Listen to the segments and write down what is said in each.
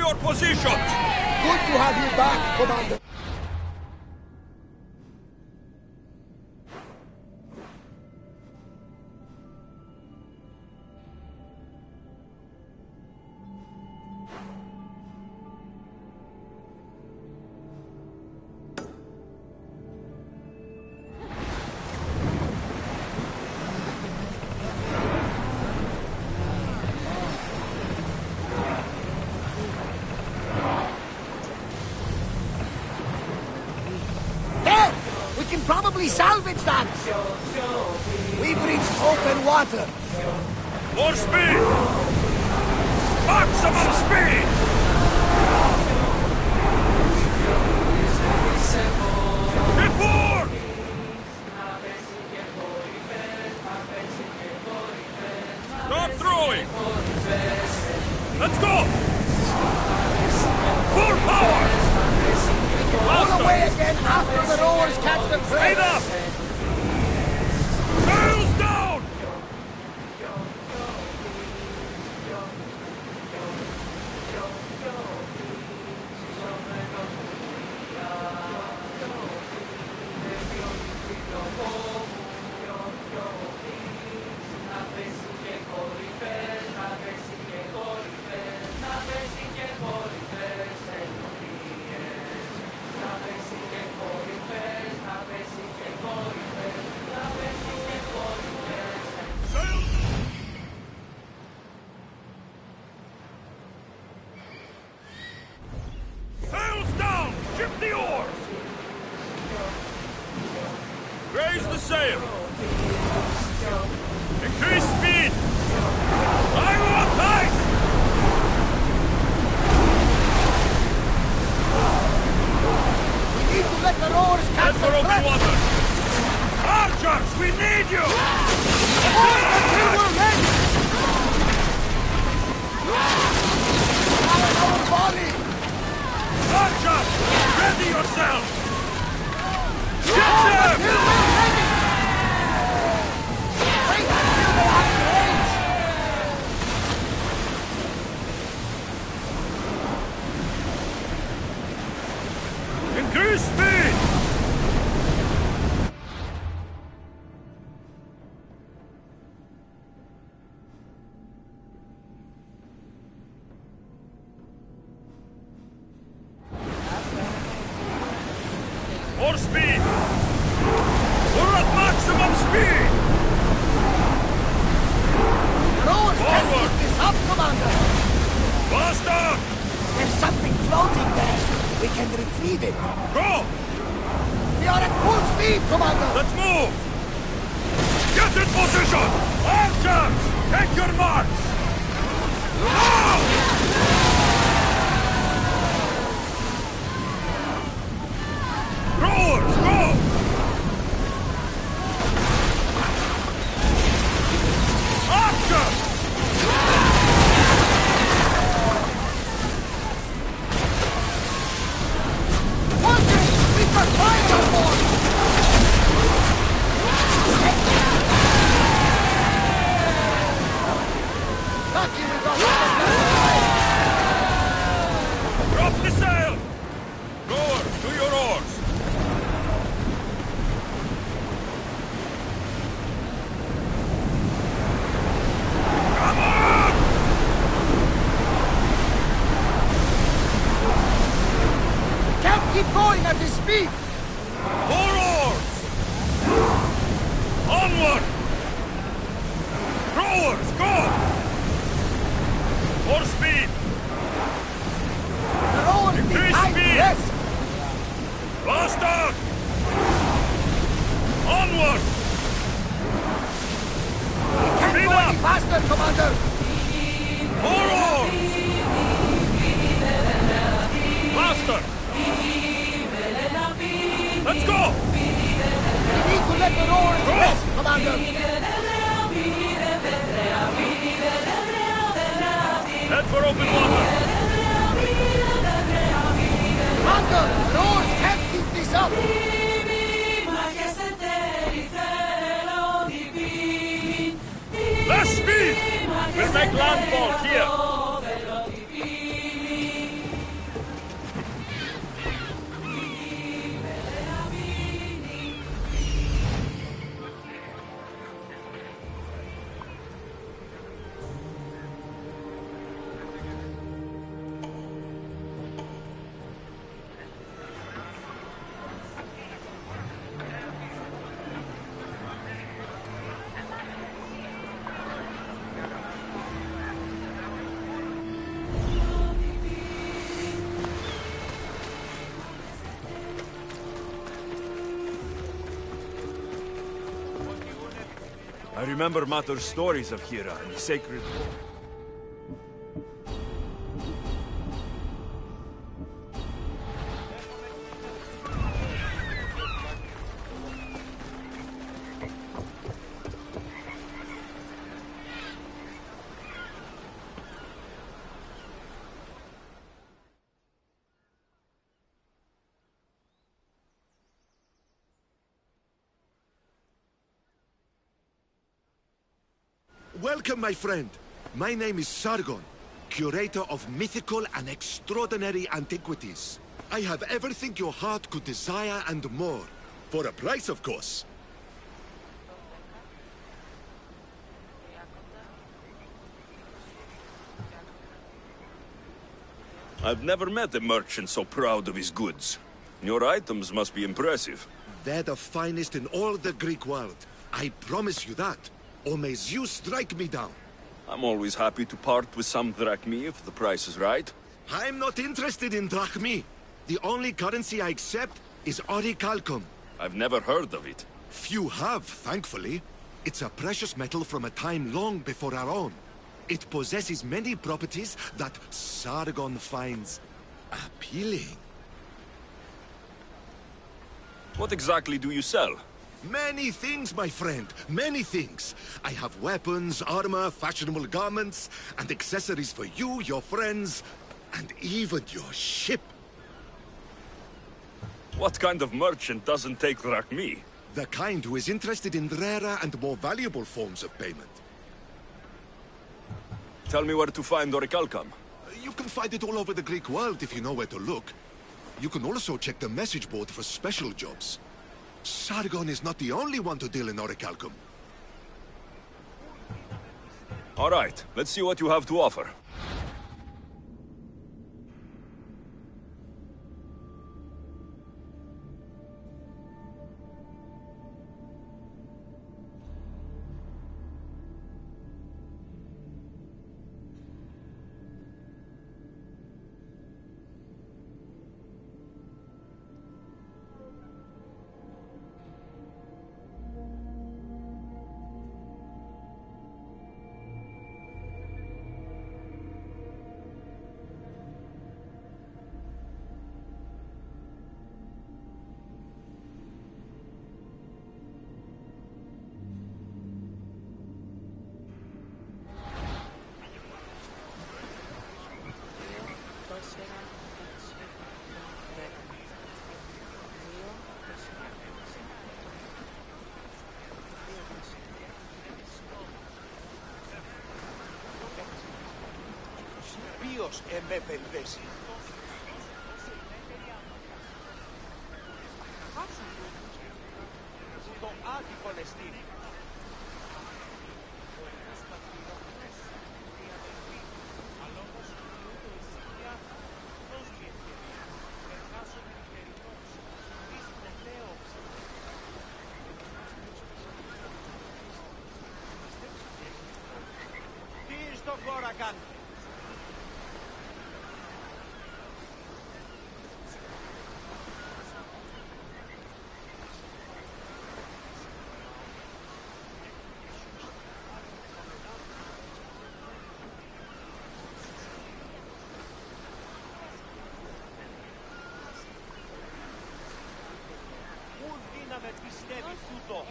your positions! Good to have you back, Commander. Probably salvage that! We've reached open water! More speed! Maximum speed! Before! Stop throwing! Let's go! Full power! Pull away again after the rowers catch the prey! Speed up! Sails down! Raise the sail! Increase speed! I want tight! We need to let the rowers catch Head for the open prey! water! Archers, we need you! Hold until we're ready! Fire our volley! Archers, ready yourselves! Get Hold them! until we're ready! Wait until they have range! Increase speed! More speed! We're at maximum speed! Rowers can't Forward! keep this up, Commander! Faster! There's something floating there. We can retrieve it. Go! We are at full speed, Commander! Let's move! Get in position! Archers! Take your marks! Now! Rowers, go! Archers! We've got fire on board! Lucky we got Drop the sail! Rowers, do your oars! Come on! Can't keep going at this speed! More oars! Onward! Rowers, go! More speed! The rowers Increase behind speed! rest! Blast out! Onward! Can't Speed go up! any faster, Commander! More oars! Faster! Let's go! We need to let the rowers Go! rest, Commander! Head for open water! Commander, the rowers can't keep this up! Less speed! We'll make landfall here! I remember Mater's stories of Hira and the sacred... Welcome, my friend. My name is Sargon, curator of mythical and extraordinary antiquities. I have everything your heart could desire and more. For a price, of course. I've never met a merchant so proud of his goods. Your items must be impressive. They're the finest in all the Greek world. I promise you that. Or may Zeus strike me down. I'm always happy to part with some drachmi if the price is right. I'm not interested in drachmi. The only currency I accept is orichalcum. I've never heard of it. Few have, thankfully. It's a precious metal from a time long before our own. It possesses many properties that Sargon finds appealing. What exactly do you sell? Many things, my friend. Many things. I have weapons, armor, fashionable garments, and accessories for you, your friends, and even your ship. What kind of merchant doesn't take drachmi? The kind who is interested in rarer and more valuable forms of payment. Tell me where to find orichalcum. You can find it all over the Greek world if you know where to look. You can also check the message board for special jobs. Sargon is not the only one to deal in orichalcum. All right, let's see what you have to offer. Ποιος εμπεπελδέσει. Το άτυπο νεστήρι. Τι στο χώρα κάνετε. Να με πιστεύει τούτο.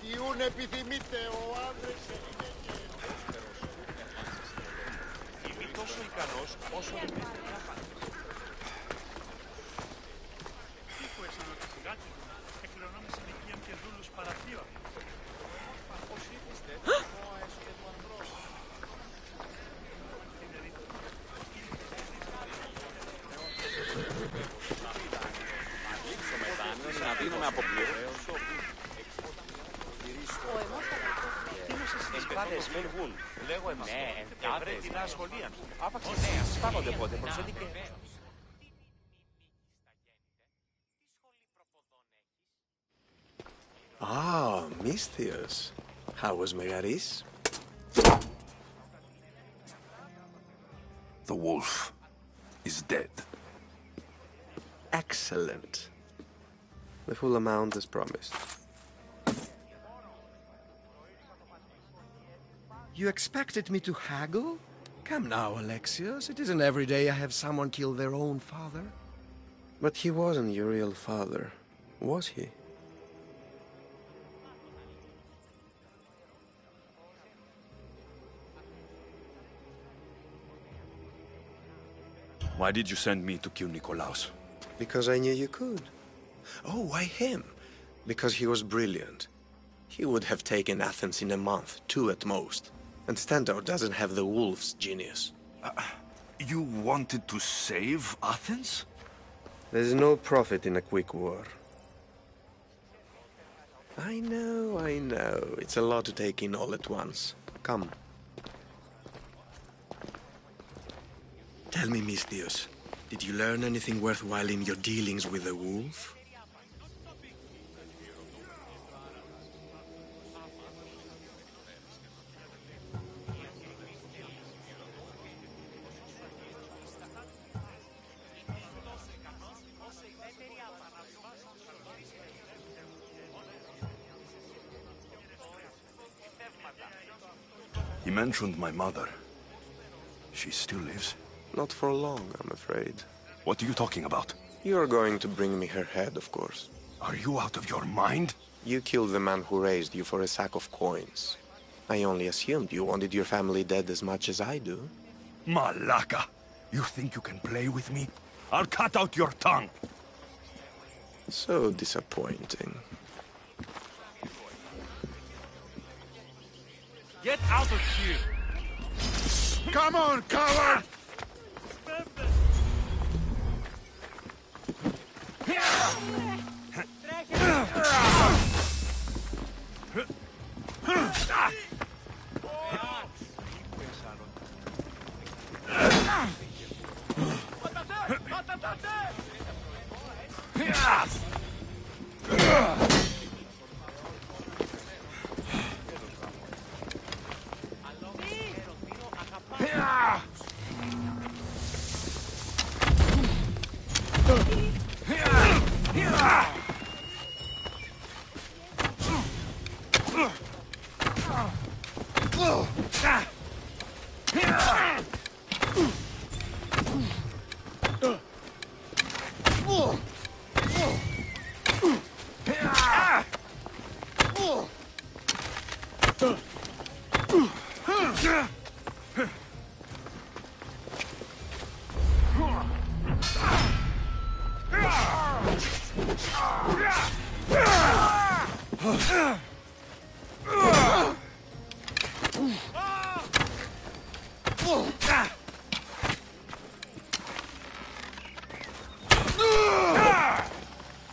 Ποιούν επιθυμείτε, ο άντρας είναι Είμαι τόσο ικανός όσο δεν πρέπει να φάνε. Τύχω αισθανόταν φυγάτη και κληρονόμησε νοικίαν και δούλους παραθύρων. Πώς ήρθατε, το έσω του ανδρός. Να λείψω μετάνιο, να δίνομαι από πλήρως. Εντάδες φεύγουν. Λέγω εμάς. Ναι, εντάδες. Την ασχολία. Άπαξε νέα. Σπάνονται πότε. Προσέντηκε. Ah, Misthios. How was Megaris? The wolf is dead. Excellent. The full amount as promised. You expected me to haggle? Come now, Alexios. It isn't every day I have someone kill their own father. But he wasn't your real father, was he? Why did you send me to kill Nikolaos? Because I knew you could. Oh, why him? Because he was brilliant. He would have taken Athens in a month, 2 at most. And Stentor doesn't have the wolf's genius. You wanted to save Athens? There's no profit in a quick war. I know. It's a lot to take in all at once. Come. Tell me, Misthios, did you learn anything worthwhile in your dealings with the wolf? He mentioned my mother. She still lives? Not for long, I'm afraid. What are you talking about? You're going to bring me her head, of course. Are you out of your mind? You killed the man who raised you for a sack of coins. I only assumed you wanted your family dead as much as I do. Malaka! You think you can play with me? I'll cut out your tongue! So disappointing. Get out of here! Come on, coward!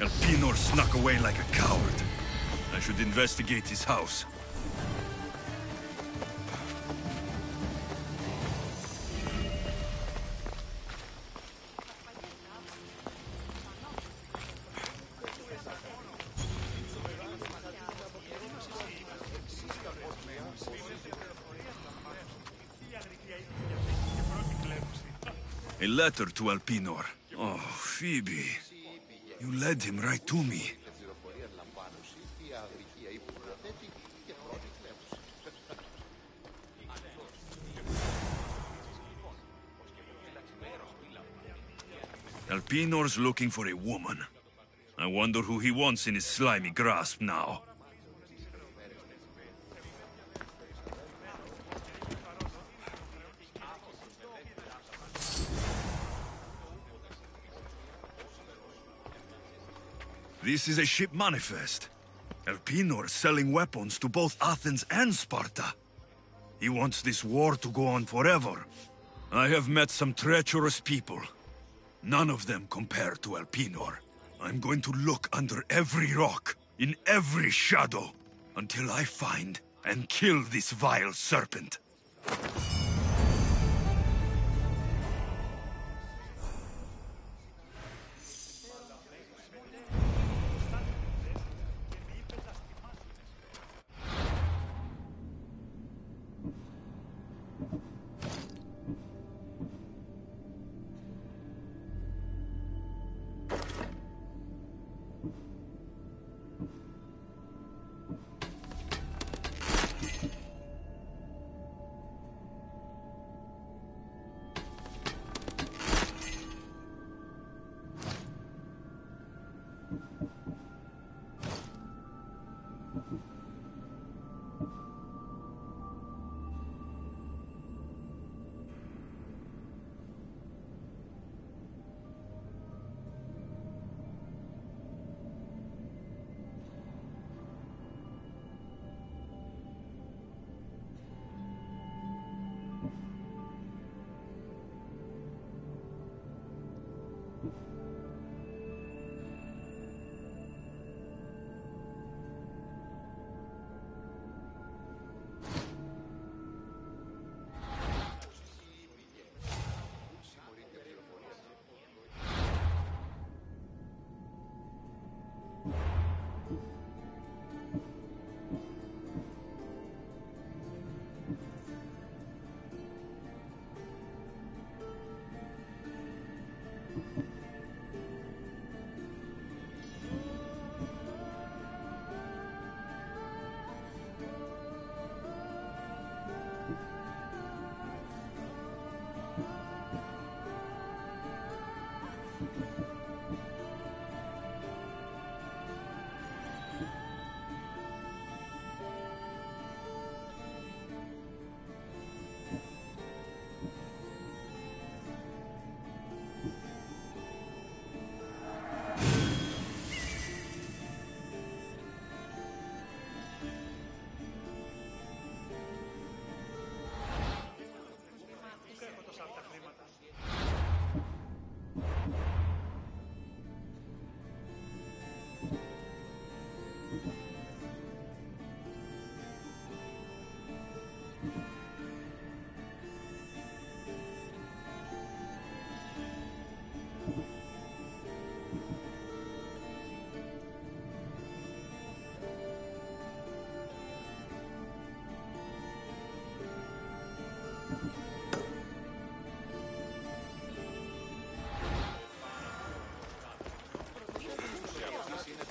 Elpinor snuck away like a coward. I should investigate his house. A letter to Elpinor. Oh, Phoebe. You led him right to me. Elpinor's looking for a woman. I wonder who he wants in his slimy grasp now. This is a ship manifest. Elpenor selling weapons to both Athens and Sparta. He wants this war to go on forever. I have met some treacherous people. None of them compare to Elpenor. I'm going to look under every rock, in every shadow, until I find and kill this vile serpent.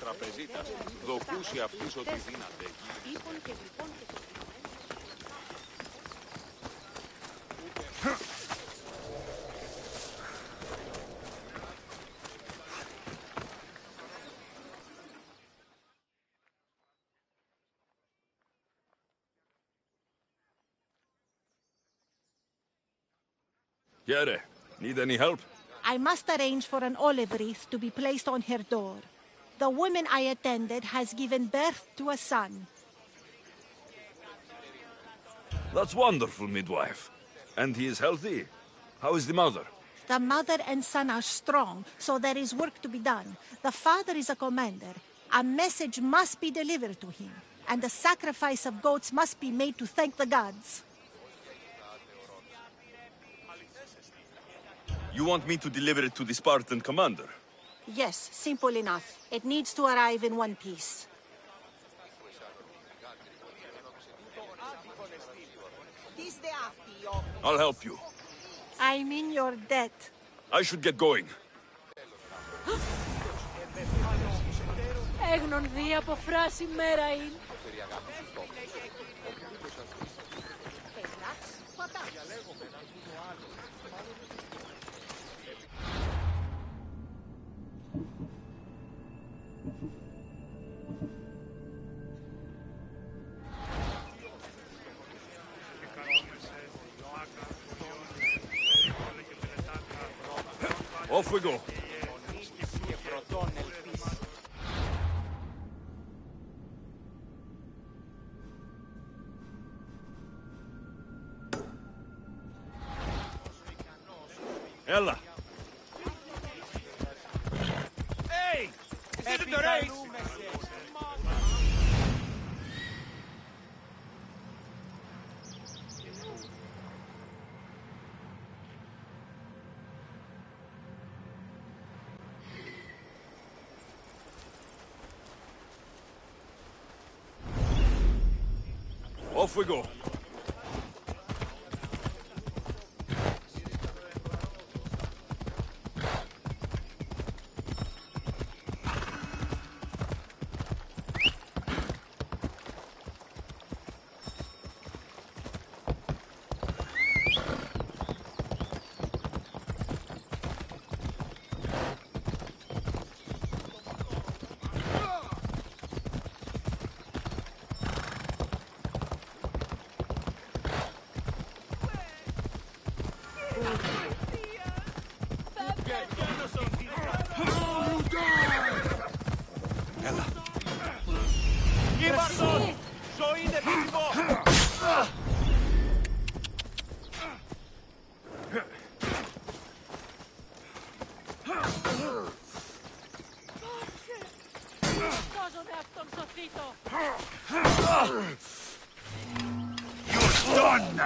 Τραπεζίτας, δοκούσει αυτής ότι δύναται. Yere, need any help? I must arrange for an olive wreath to be placed on her door. The woman I attended has given birth to a son. That's wonderful, midwife. And he is healthy? How is the mother? The mother and son are strong, so there is work to be done. The father is a commander. A message must be delivered to him, and the sacrifice of goats must be made to thank the gods. You want me to deliver it to the Spartan commander? Yes, simple enough. It needs to arrive in one piece. I'll help you. I'm in your debt. I should get going. Έγνον δι από φράση μέρα ειν. Off we go. Ella. Hey! Is it the race? Off we go. Ήμαρτον! Ζωή είναι επιθυμώ! Σώζομαι από τον Σοφίτο! You're done now!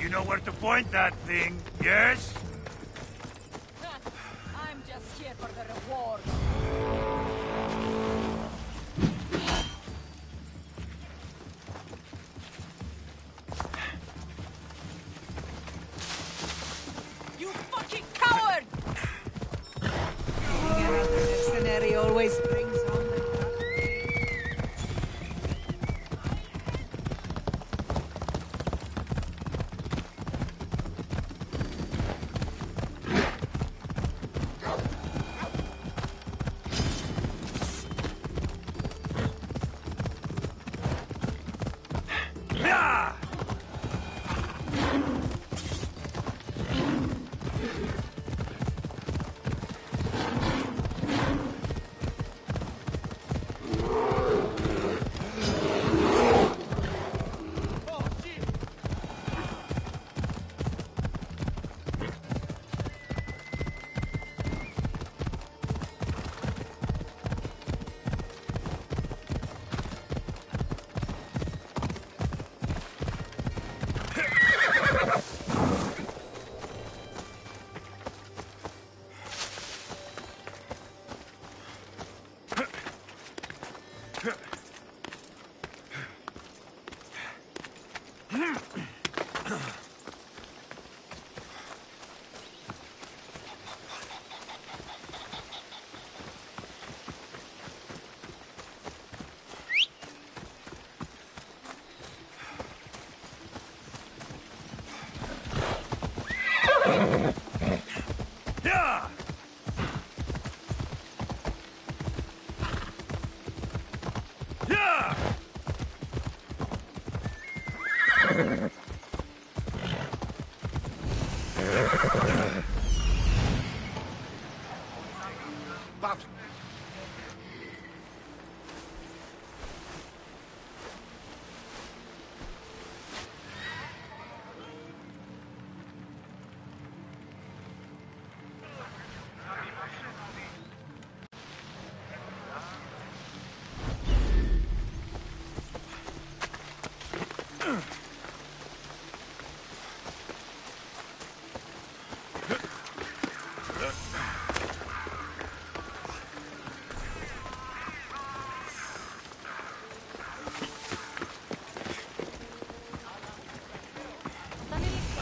You know where to point that thing, yes? I'm just here for the reward. You fucking coward! Another mercenary always brings on the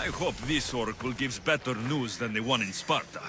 I hope this oracle gives better news than the one in Sparta.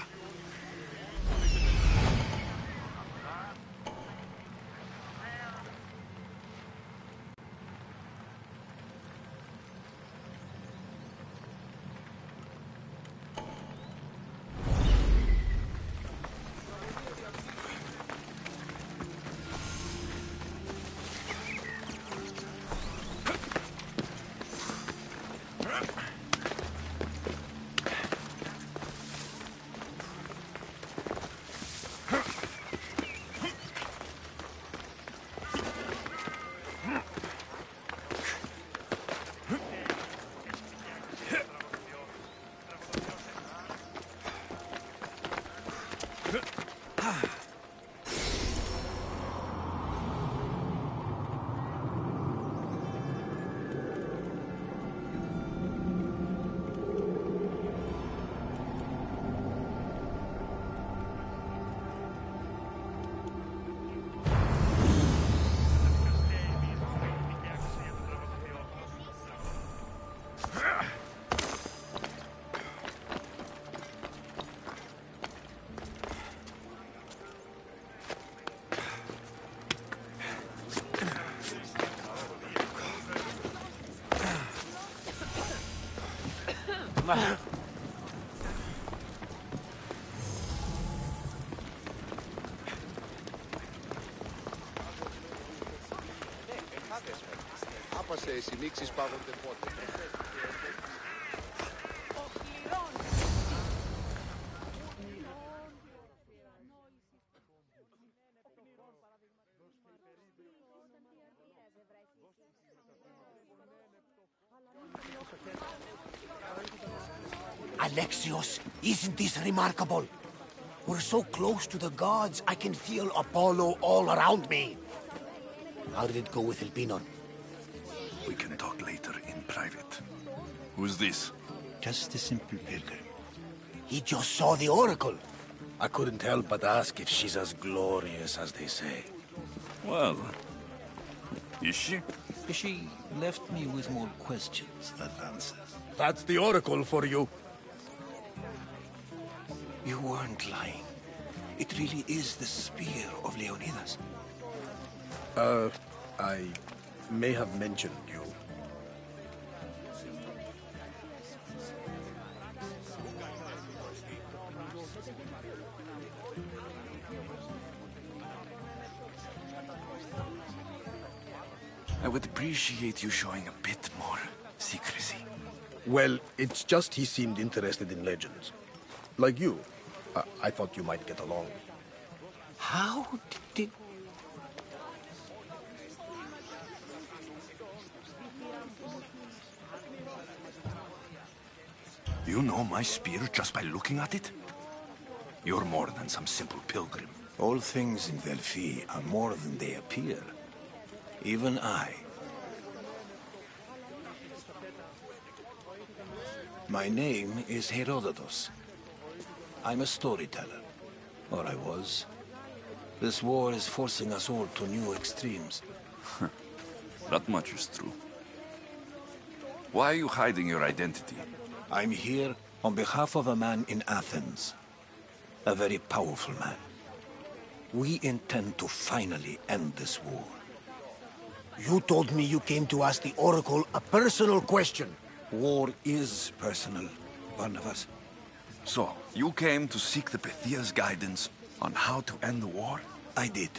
Άπασε, οι συνήξεις πάγονται πότε. Alexios, isn't this remarkable? We're so close to the gods, I can feel Apollo all around me. How did it go with Elpinor? We can talk later in private. Who's this? Just a simple pilgrim. He just saw the oracle. I couldn't help but ask if she's as glorious as they say. Well, is she? She left me with more questions than answers. That's the oracle for you. You weren't lying. It really is the spear of Leonidas. I may have mentioned you. I would appreciate you showing a bit more secrecy. Well, it's just he seemed interested in legends. Like you. I thought you might get along. How did... You know my spear just by looking at it? You're more than some simple pilgrim. All things in Delphi are more than they appear. Even I. My name is Herodotus. I'm a storyteller. Or I was. This war is forcing us all to new extremes. That much is true. Why are you hiding your identity? I'm here on behalf of a man in Athens. A very powerful man. We intend to finally end this war. You told me you came to ask the Oracle a personal question. War is personal, Barnabas. So, you came to seek the Pythia's guidance on how to end the war? I did.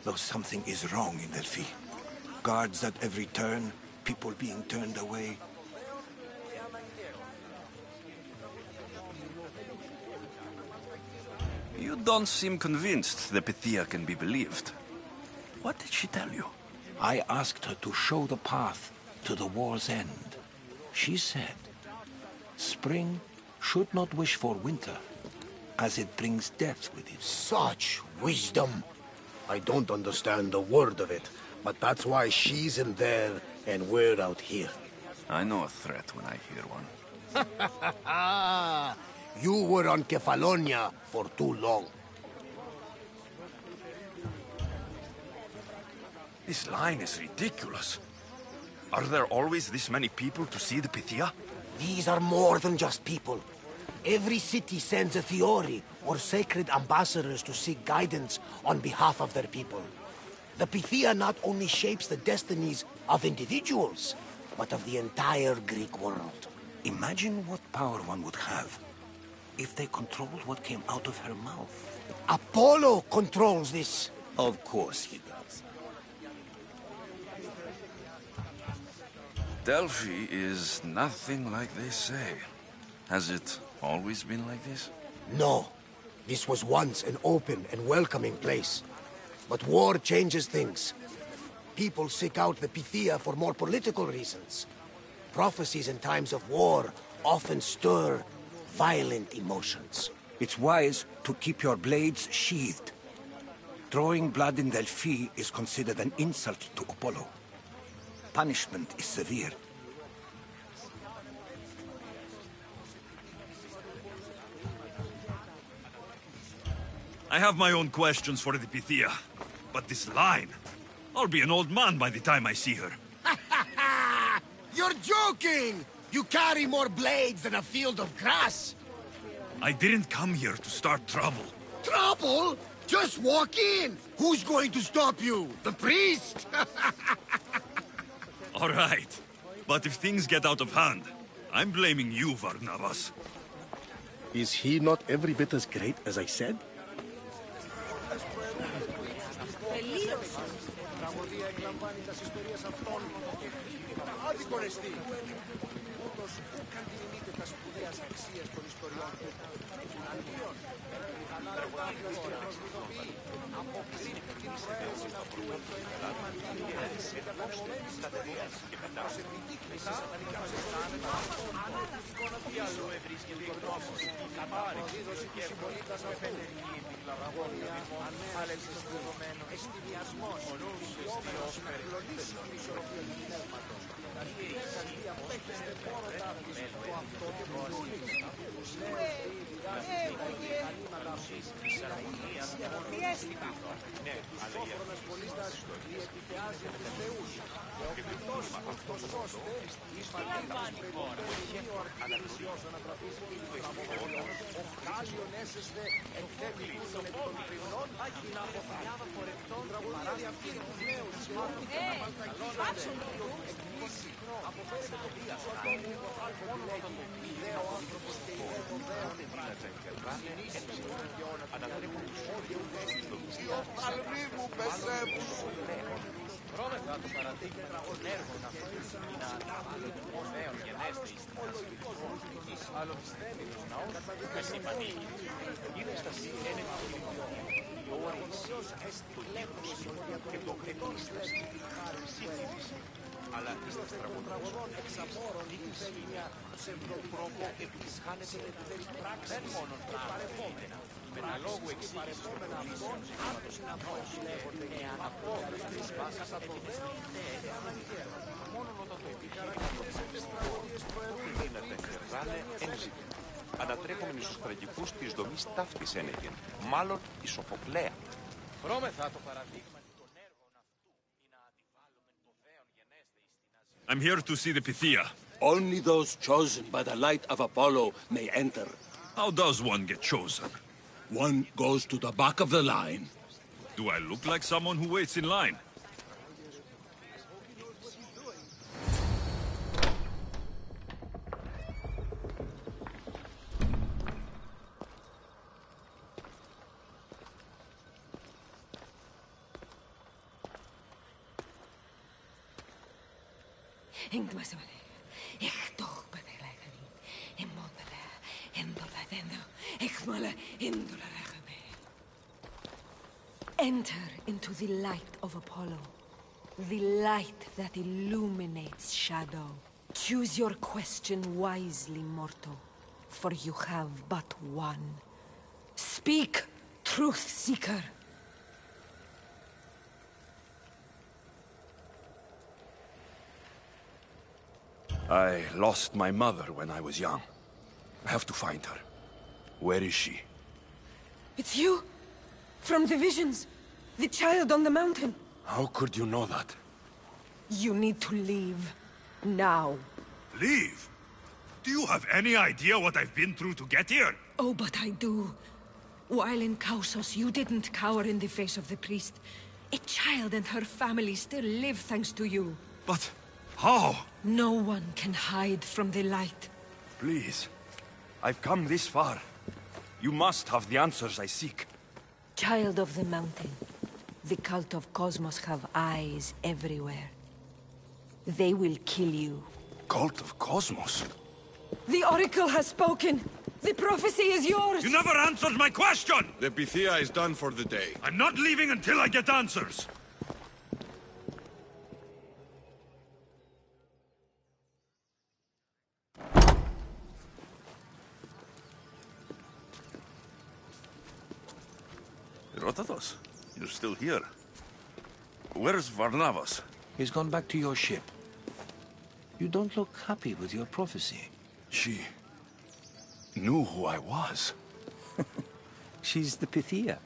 Though something is wrong in Delphi. Guards at every turn, people being turned away. You don't seem convinced the Pythia can be believed. What did she tell you? I asked her to show the path to the war's end. She said, spring should not wish for winter, as it brings death with it. Such wisdom! I don't understand a word of it, but that's why she's in there and we're out here. I know a threat when I hear one. You were on Kefalonia for too long. This line is ridiculous. Are there always this many people to see the Pythia? These are more than just people. Every city sends a Fiori or sacred ambassadors to seek guidance on behalf of their people. The Pythia not only shapes the destinies of individuals, but of the entire Greek world. Imagine what power one would have if they controlled what came out of her mouth. Apollo controls this. Of course he does. Delphi is nothing like they say. Has it always been like this? No. This was once an open and welcoming place. But war changes things. People seek out the Pythia for more political reasons. Prophecies in times of war often stir violent emotions. It's wise to keep your blades sheathed. Drawing blood in Delphi is considered an insult to Apollo. Punishment is severe. I have my own questions for the Pythia. But this line... I'll be an old man by the time I see her. You're joking! You carry more blades than a field of grass! I didn't come here to start trouble. Trouble? Just walk in! Who's going to stop you? The priest? All right. But if things get out of hand, I'm blaming you, Varnavas. Is he not every bit as great as I said? Ανατρέχομενοι στους τραγικούς της δομής ταύτης ένεγεν, μάλλον η Σοφοκλέα. Βρώμεθα το παραδείγμα των έργων αυτού, ή να αντιβάλλομεν το δέον γενέστε εις την I'm here to see the Pythia. Only those chosen by the light of Apollo may enter. How does one get chosen? One goes to the back of the line. Do I look like someone who waits in line? Enter into the light of Apollo, the light that illuminates shadow. Choose your question wisely, mortal, for you have but one. Speak, truth seeker. I lost my mother when I was young. I have to find her. Where is she? It's you? From the visions? The child on the mountain? How could you know that? You need to leave. Now. Leave? Do you have any idea what I've been through to get here? Oh, but I do. While in Kausos, you didn't cower in the face of the priest. A child and her family still live thanks to you. But how? No one can hide from the light. Please. I've come this far. You must have the answers I seek. Child of the mountain, the cult of Cosmos have eyes everywhere. They will kill you. Cult of Cosmos? The Oracle has spoken! The prophecy is yours! You never answered my question! The Pythia is done for the day. I'm not leaving until I get answers! Herodotus, you're still here. Where's Varnavas? He's gone back to your ship. You don't look happy with your prophecy. She knew who I was. She's the Pythia.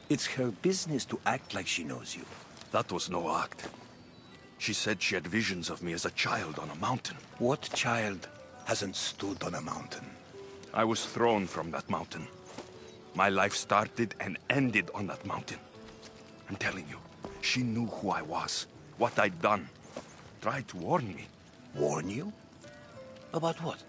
It's her business to act like she knows you. That was no act. She said she had visions of me as a child on a mountain. What child hasn't stood on a mountain? I was thrown from that mountain. My life started and ended on that mountain. I'm telling you, she knew who I was, what I'd done. Tried to warn me. Warn you? About what?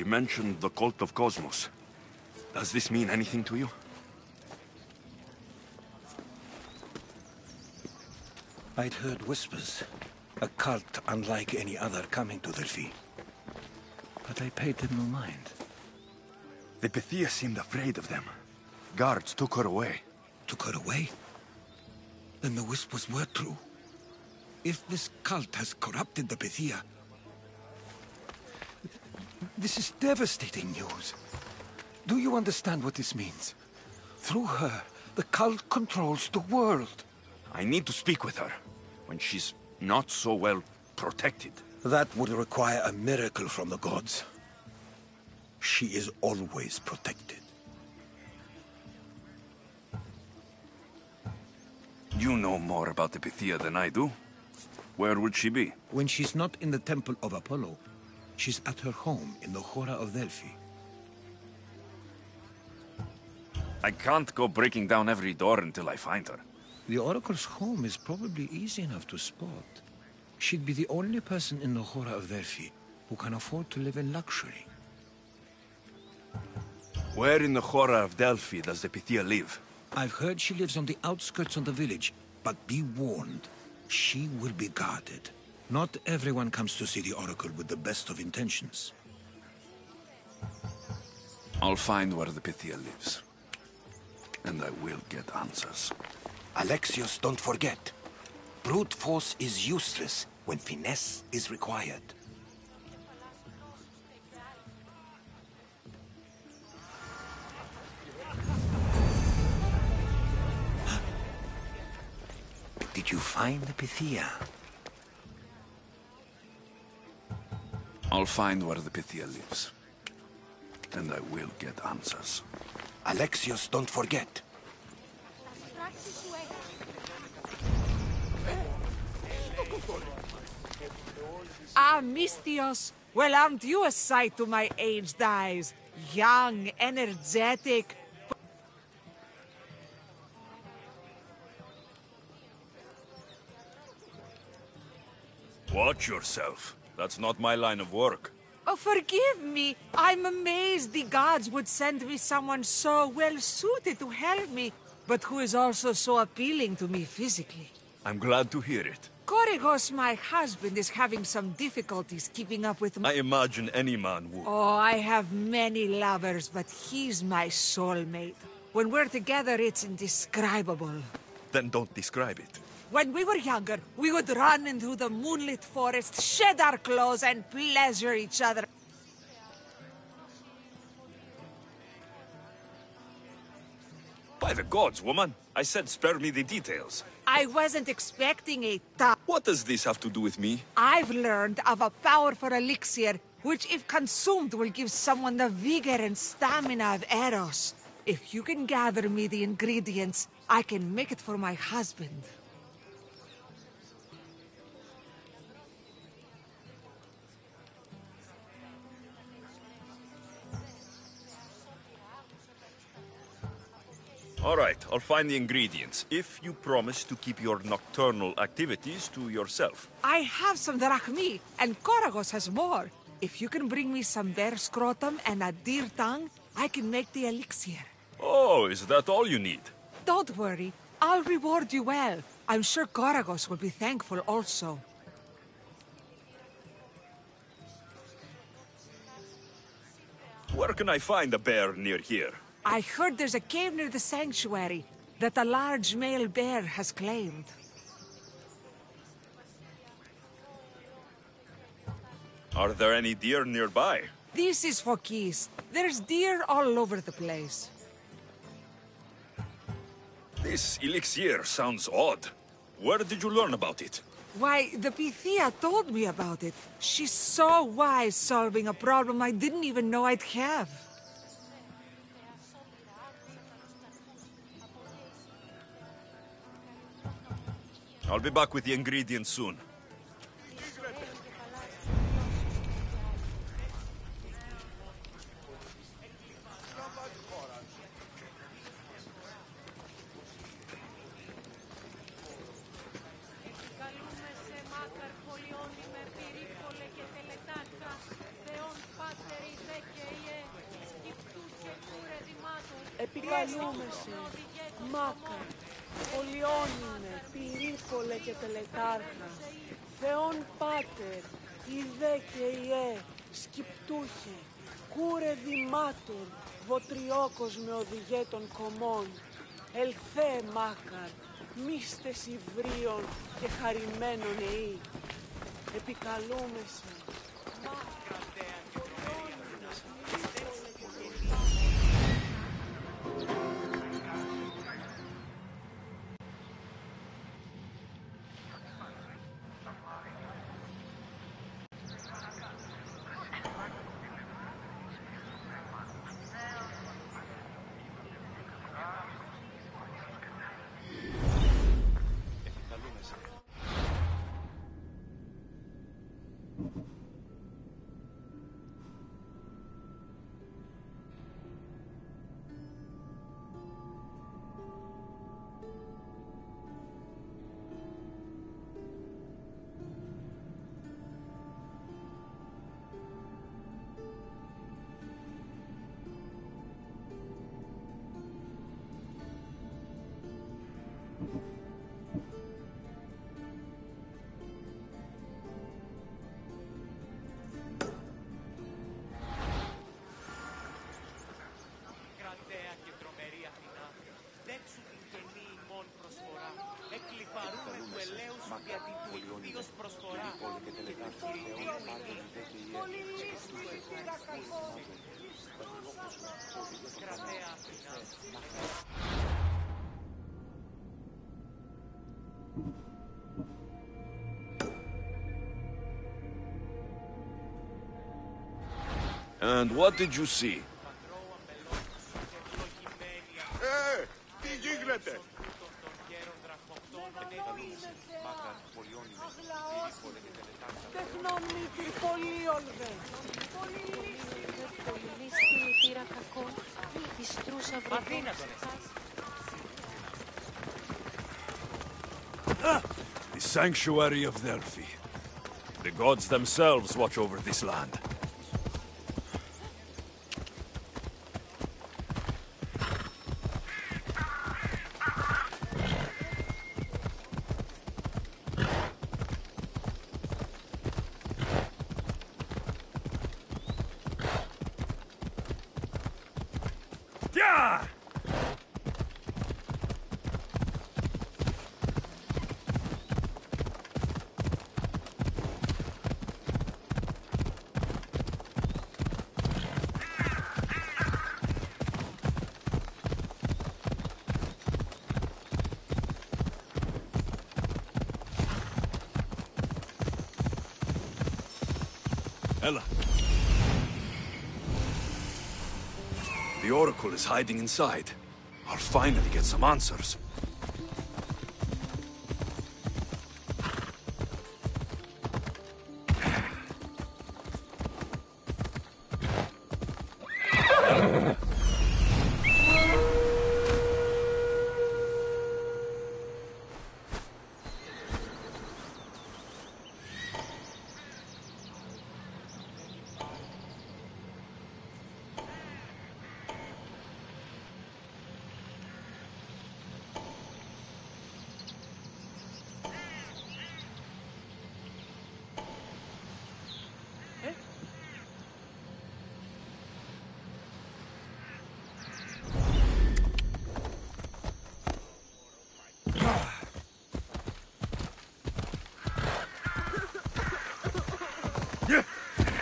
She mentioned the cult of Cosmos. Does this mean anything to you? I'd heard whispers. A cult unlike any other coming to Delphi. But I paid them no mind. The Pythia seemed afraid of them. Guards took her away. Took her away? Then the whispers were true. If this cult has corrupted the Pythia... This is devastating news. Do you understand what this means? Through her, the cult controls the world. I need to speak with her, when she's not so well protected. That would require a miracle from the gods. She is always protected. You know more about the Pythia than I do. Where would she be? When she's not in the Temple of Apollo, she's at her home in the Hora of Delphi. I can't go breaking down every door until I find her. The Oracle's home is probably easy enough to spot. She'd be the only person in the Hora of Delphi who can afford to live in luxury. Where in the Hora of Delphi does the Pythia live? I've heard she lives on the outskirts of the village, but be warned, she will be guarded. Not everyone comes to see the Oracle with the best of intentions. I'll find where the Pythia lives. And I will get answers. Alexios, don't forget. Brute force is useless when finesse is required. Did you find the Pythia? I'll find where the Pythia lives. And I will get answers. Alexios, don't forget. Ah, Mystios! Well, aren't you a sight to my aged eyes? Young, energetic... Watch yourself. That's not my line of work. Oh, forgive me. I'm amazed the gods would send me someone so well-suited to help me, but who is also so appealing to me physically. I'm glad to hear it. Korygos, my husband, is having some difficulties keeping up with I imagine any man would. Oh, I have many lovers, but he's my soulmate. When we're together, it's indescribable. Then don't describe it. When we were younger, we would run into the moonlit forest, shed our clothes, and pleasure each other. By the gods, woman! I said spare me the details. I wasn't expecting a What does this have to do with me? I've learned of a powerful elixir which if consumed will give someone the vigor and stamina of Eros. If you can gather me the ingredients, I can make it for my husband. All right, I'll find the ingredients, if you promise to keep your nocturnal activities to yourself. I have some drachmi, and Koragos has more. If you can bring me some bear scrotum and a deer tongue, I can make the elixir. Oh, is that all you need? Don't worry, I'll reward you well. I'm sure Koragos will be thankful also. Where can I find a bear near here? I heard there's a cave near the sanctuary that a large male bear has claimed. Are there any deer nearby? This is Fokis. There's deer all over the place. This elixir sounds odd. Where did you learn about it? Why, the Pythia told me about it. She's so wise solving a problem I didn't even know I'd have. I'll be back with the ingredients soon. Επικαλούμεσαι, Μάκα, Πολιόνιμε, Πυρήπολε και Τελετάρχα, Θεόν Πάτερ, Ιδέ και Ιε, Σκυπτούχε, Κούρε Δημάτων, Βοτριόκος με οδηγέ των κομμών, Ελθέ Μάκαρ, μίστες υβρίων και χαρημένων εή, επικαλούμεσαι, Μάκα, And what did you see? Τι γίνεται! Τεχνομήτρη πολύολδε. Πολύ λυπήρα κακό. Τη στρούσα βραδίνα. The sanctuary of Delphi. The gods themselves watch over this land. Έλα. The Oracle is hiding inside. I'll finally get some answers.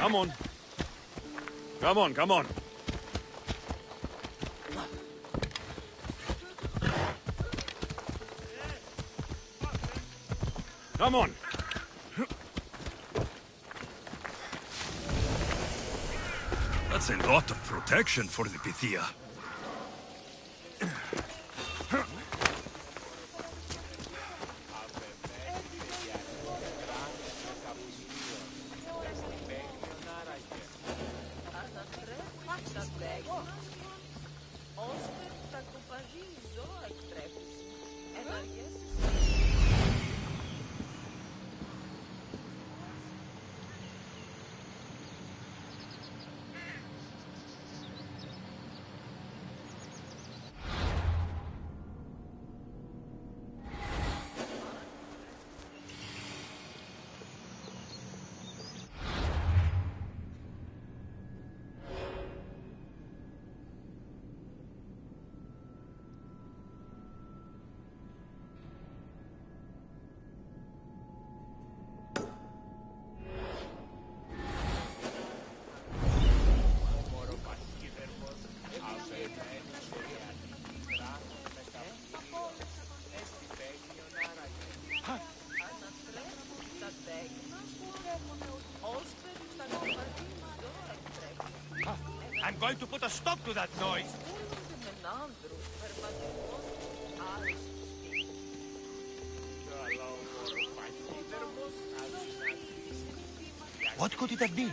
Come on. Come on, come on. Come on. That's a lot of protection for the Pythia. I'm going to put a stop to that noise. What could it have been?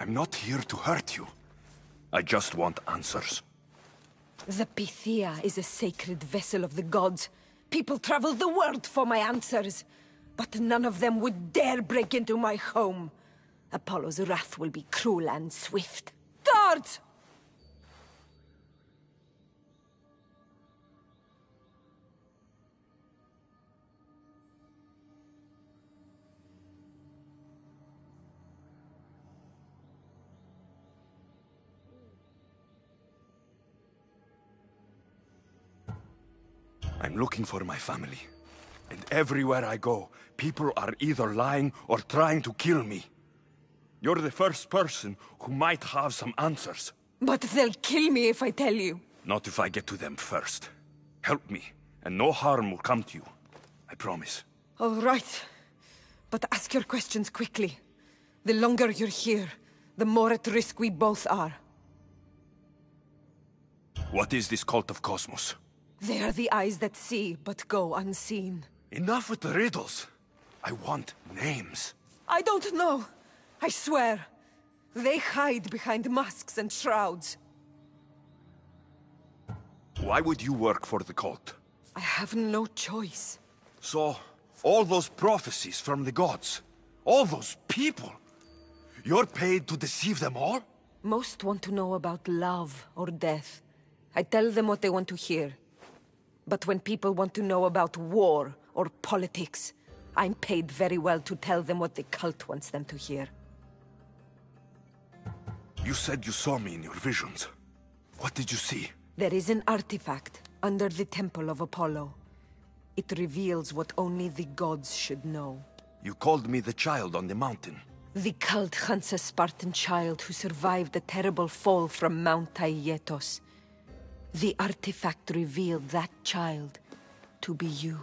I'm not here to hurt you. I just want answers. The Pythia is a sacred vessel of the gods. People travel the world for my answers. But none of them would dare break into my home. Apollo's wrath will be cruel and swift. Guards! I'm looking for my family. And everywhere I go, people are either lying or trying to kill me. You're the first person who might have some answers. But they'll kill me if I tell you. Not if I get to them first. Help me, and no harm will come to you. I promise. All right. But ask your questions quickly. The longer you're here, the more at risk we both are. What is this cult of Cosmos? They are the eyes that see, but go unseen. Enough with the riddles. I want names. I don't know. I swear. They hide behind masks and shrouds. Why would you work for the cult? I have no choice. So, all those prophecies from the gods, all those people, you're paid to deceive them all? Most want to know about love or death. I tell them what they want to hear. But when people want to know about war or politics, I'm paid very well to tell them what the cult wants them to hear. You said you saw me in your visions. What did you see? There is an artifact under the Temple of Apollo. It reveals what only the gods should know. You called me the child on the mountain. The cult hunts a Spartan child who survived a terrible fall from Mount Aietos. The artifact revealed that child to be you.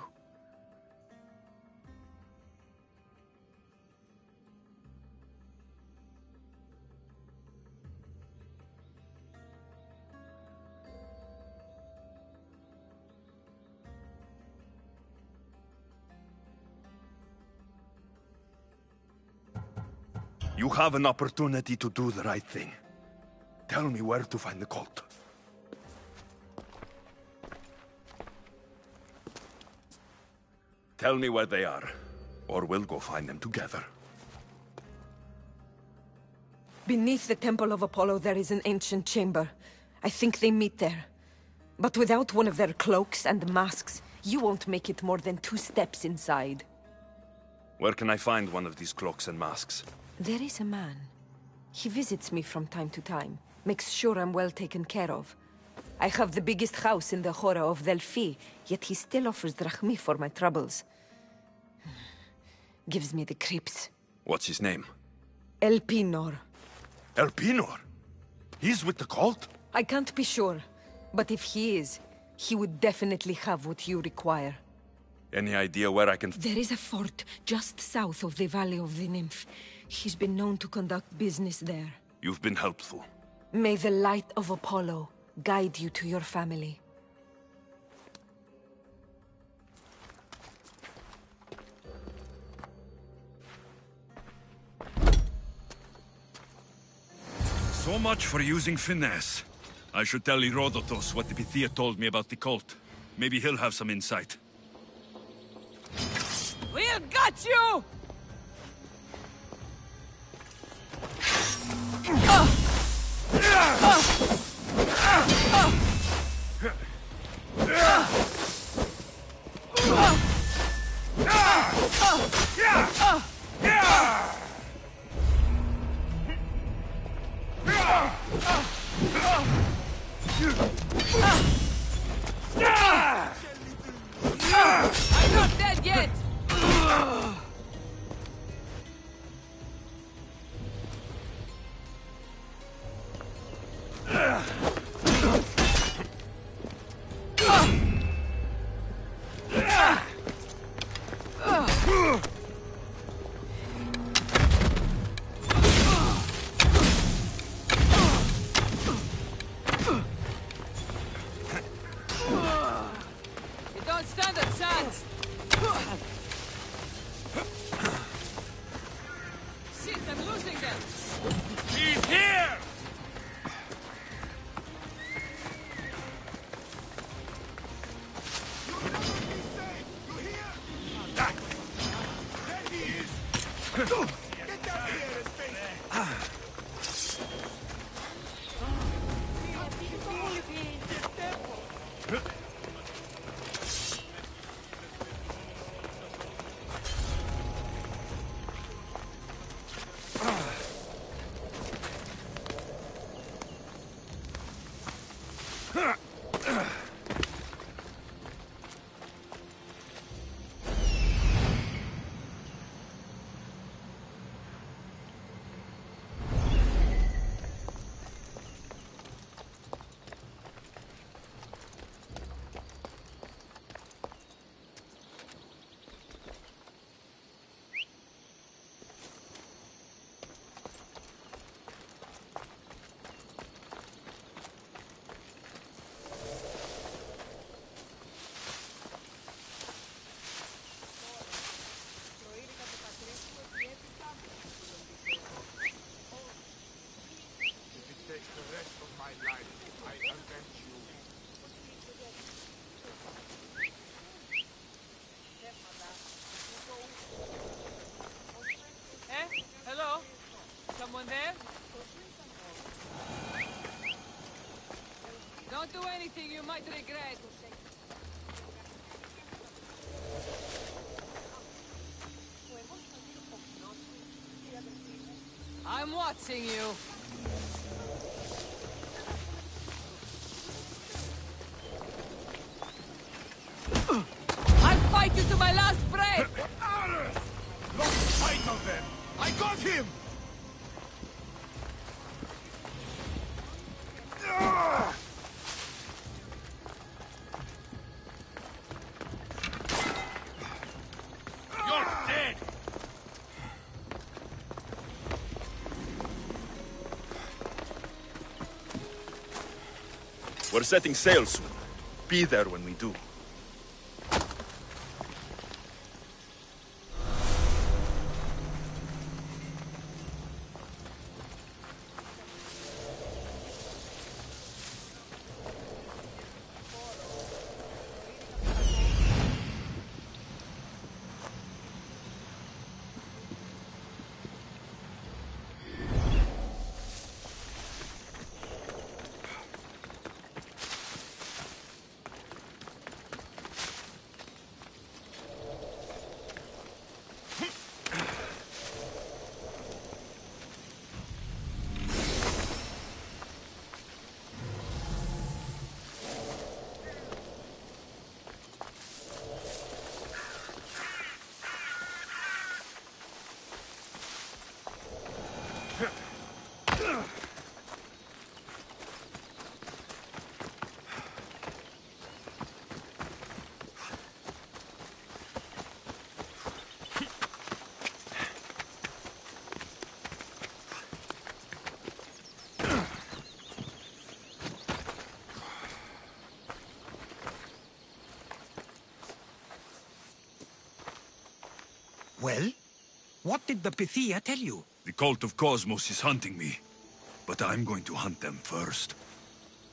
You have an opportunity to do the right thing. Tell me where to find the cult. Tell me where they are, or we'll go find them together. Beneath the Temple of Apollo there is an ancient chamber. I think they meet there. But without one of their cloaks and masks, you won't make it more than 2 steps inside. Where can I find one of these cloaks and masks? There is a man. He visits me from time to time, makes sure I'm well taken care of. I have the biggest house in the Hora of Delphi, yet he still offers drachmi for my troubles. Gives me the creeps. What's his name? Elpinor. Elpinor? He's with the cult? I can't be sure, but if he is, he would definitely have what you require. Any idea where I can... There is a fort just south of the Valley of the Nymph. He's been known to conduct business there. You've been helpful. May the light of Apollo guide you to your family. So much for using finesse. I should tell Herodotus what the Pythia told me about the cult. Maybe he'll have some insight. We'll got you! I'm not dead yet! You don't stand a chance! Shit, I'm losing them! He's here! Hello? Someone there? Don't do anything you might regret. I'm watching you. I'll fight you to my last breath! Lost sight of them! I got him! You're dead! We're setting sail soon. Be there when we do. Well? What did the Pythia tell you? The cult of Cosmos is hunting me, but I'm going to hunt them first.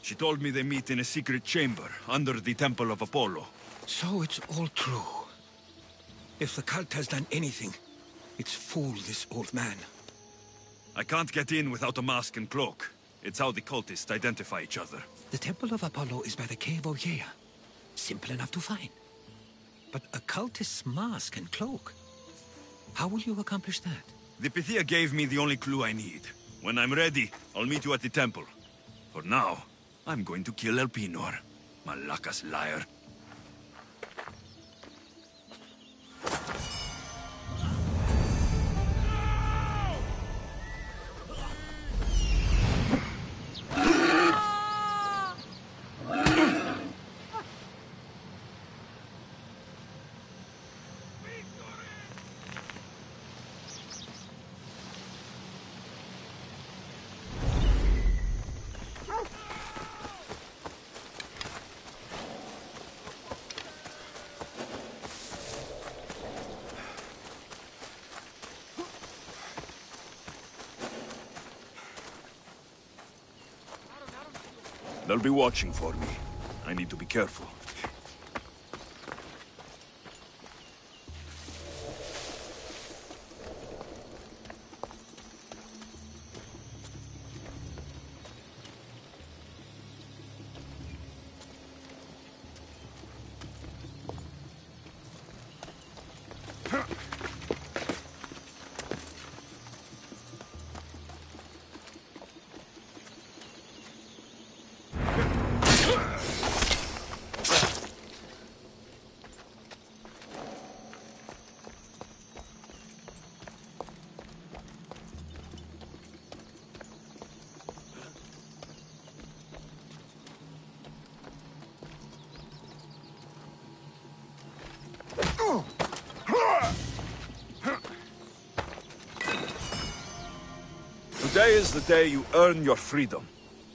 She told me they meet in a secret chamber under the Temple of Apollo. So it's all true. If the cult has done anything, it's fooled this old man. I can't get in without a mask and cloak. It's how the cultists identify each other. The Temple of Apollo is by the Cave of Yea. Simple enough to find. But a cultist's mask and cloak? How will you accomplish that? The Pythia gave me the only clue I need. When I'm ready, I'll meet you at the temple. For now, I'm going to kill Elpinor. Malaka's liar. They'll be watching for me. I need to be careful. Today is the day you earn your freedom.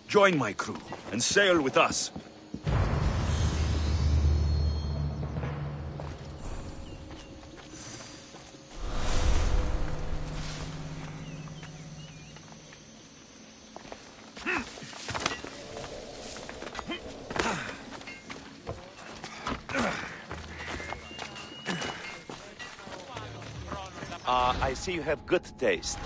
Join my crew and sail with us. I see you have good taste.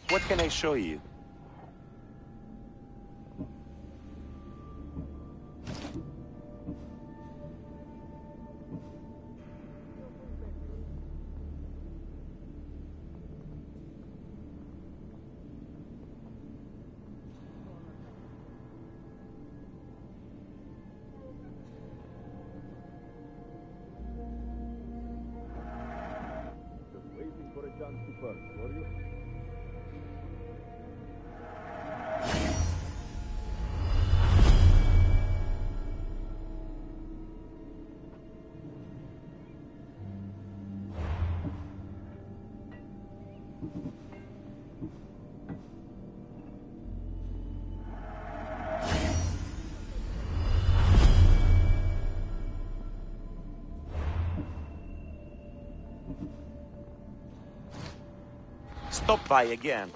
What can I show you? Just waiting for a chance to burn, were you? Stop by again.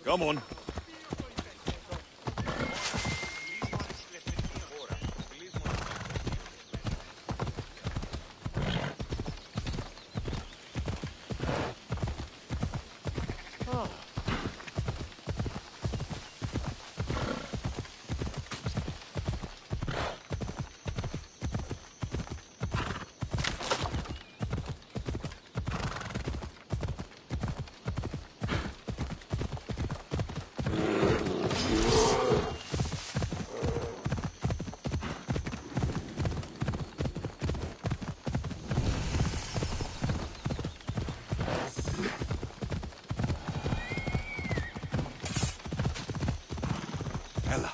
Come on. Ella.